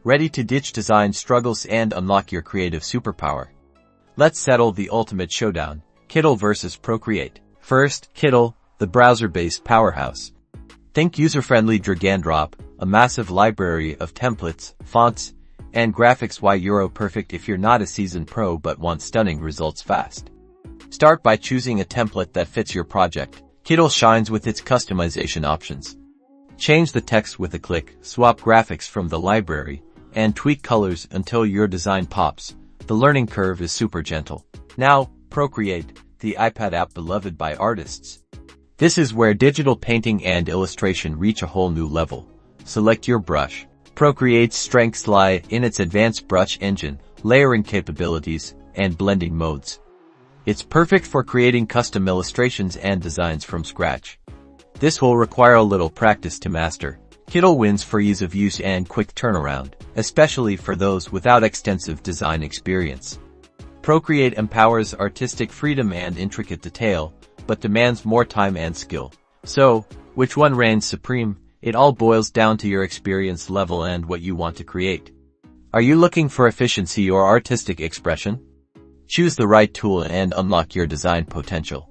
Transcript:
Ready to ditch design struggles and unlock your creative superpower? Let's settle the ultimate showdown, Kittl versus Procreate. First, Kittl, the browser-based powerhouse. Think user-friendly drag-and-drop, a massive library of templates, fonts, and graphics. Why Euro perfect if you're not a seasoned pro but want stunning results fast. Start by choosing a template that fits your project. Kittl shines with its customization options. Change the text with a click, swap graphics from the library, and tweak colors until your design pops. The learning curve is super gentle. Now, Procreate, the iPad app beloved by artists. This is where digital painting and illustration reach a whole new level. Select your brush. Procreate's strengths lie in its advanced brush engine, layering capabilities, and blending modes. It's perfect for creating custom illustrations and designs from scratch. This will require a little practice to master. Kittl wins for ease of use and quick turnaround, especially for those without extensive design experience. Procreate empowers artistic freedom and intricate detail, but demands more time and skill. So, which one reigns supreme? It all boils down to your experience level and what you want to create. Are you looking for efficiency or artistic expression? Choose the right tool and unlock your design potential.